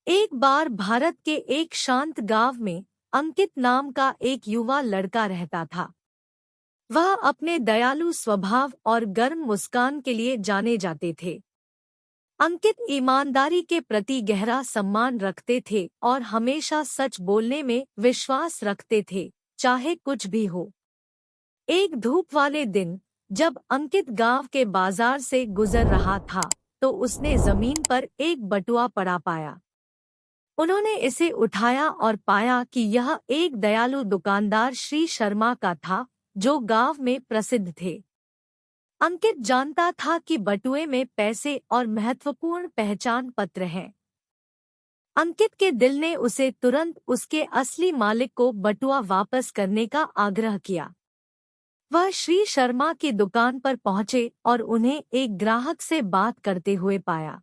एक बार भारत के एक शांत गांव में अंकित नाम का एक युवा लड़का रहता था। वह अपने दयालु स्वभाव और गर्म मुस्कान के लिए जाने जाते थे। अंकित ईमानदारी के प्रति गहरा सम्मान रखते थे और हमेशा सच बोलने में विश्वास रखते थे, चाहे कुछ भी हो। एक धूप वाले दिन जब अंकित गांव के बाजार से गुजर रहा था, तो उसने जमीन पर एक बटुआ पड़ा पाया। उन्होंने इसे उठाया और पाया कि यह एक दयालु दुकानदार श्री शर्मा का था, जो गांव में प्रसिद्ध थे। अंकित जानता था कि बटुए में पैसे और महत्वपूर्ण पहचान पत्र हैं। अंकित के दिल ने उसे तुरंत उसके असली मालिक को बटुआ वापस करने का आग्रह किया। वह श्री शर्मा की दुकान पर पहुंचे और उन्हें एक ग्राहक से बात करते हुए पाया।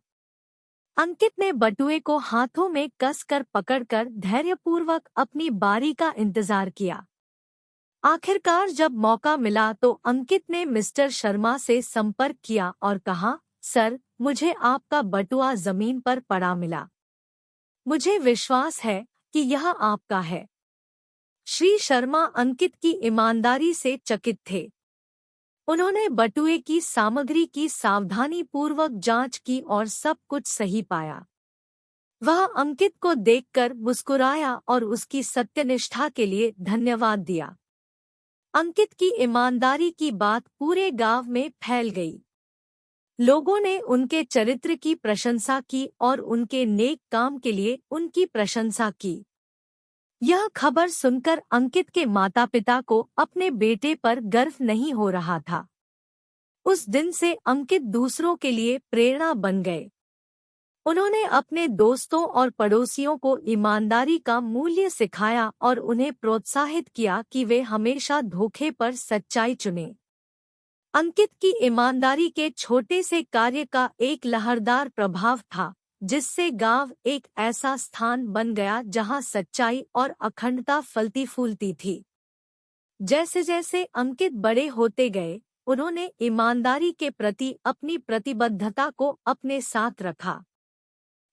अंकित ने बटुए को हाथों में कसकर पकड़कर धैर्यपूर्वक अपनी बारी का इंतजार किया। आखिरकार जब मौका मिला तो अंकित ने मिस्टर शर्मा से संपर्क किया और कहा, सर, मुझे आपका बटुआ जमीन पर पड़ा मिला। मुझे विश्वास है कि यह आपका है। श्री शर्मा अंकित की ईमानदारी से चकित थे। उन्होंने बटुए की सामग्री की सावधानीपूर्वक जांच की और सब कुछ सही पाया। वह अंकित को देखकर मुस्कुराया और उसकी सत्यनिष्ठा के लिए धन्यवाद दिया। अंकित की ईमानदारी की बात पूरे गांव में फैल गई। लोगों ने उनके चरित्र की प्रशंसा की और उनके नेक काम के लिए उनकी प्रशंसा की। यह खबर सुनकर अंकित के माता-पिता को अपने बेटे पर गर्व नहीं हो रहा था। उस दिन से अंकित दूसरों के लिए प्रेरणा बन गए। उन्होंने अपने दोस्तों और पड़ोसियों को ईमानदारी का मूल्य सिखाया और उन्हें प्रोत्साहित किया कि वे हमेशा धोखे पर सच्चाई चुनें। अंकित की ईमानदारी के छोटे से कार्य का एक लहरदार प्रभाव था, जिससे गांव एक ऐसा स्थान बन गया जहां सच्चाई और अखंडता फलती फूलती थी। जैसे जैसे अंकित बड़े होते गए, उन्होंने ईमानदारी के प्रति अपनी प्रतिबद्धता को अपने साथ रखा।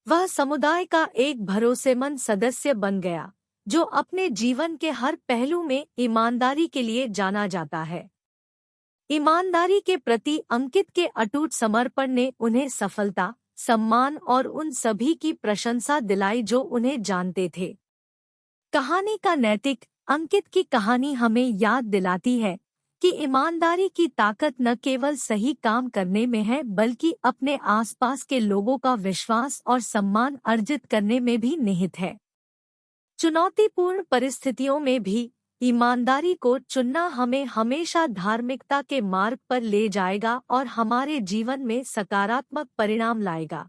वह समुदाय का एक भरोसेमंद सदस्य बन गया, जो अपने जीवन के हर पहलू में ईमानदारी के लिए जाना जाता है। ईमानदारी के प्रति अंकित के अटूट समर्पण ने उन्हें सफलता, सम्मान और उन सभी की प्रशंसा दिलाई जो उन्हें जानते थे। कहानी का नैतिक: अंकित की कहानी हमें याद दिलाती है कि ईमानदारी की ताकत न केवल सही काम करने में है, बल्कि अपने आसपास के लोगों का विश्वास और सम्मान अर्जित करने में भी निहित है। चुनौतीपूर्ण परिस्थितियों में भी ईमानदारी को चुनना हमें हमेशा धार्मिकता के मार्ग पर ले जाएगा और हमारे जीवन में सकारात्मक परिणाम लाएगा।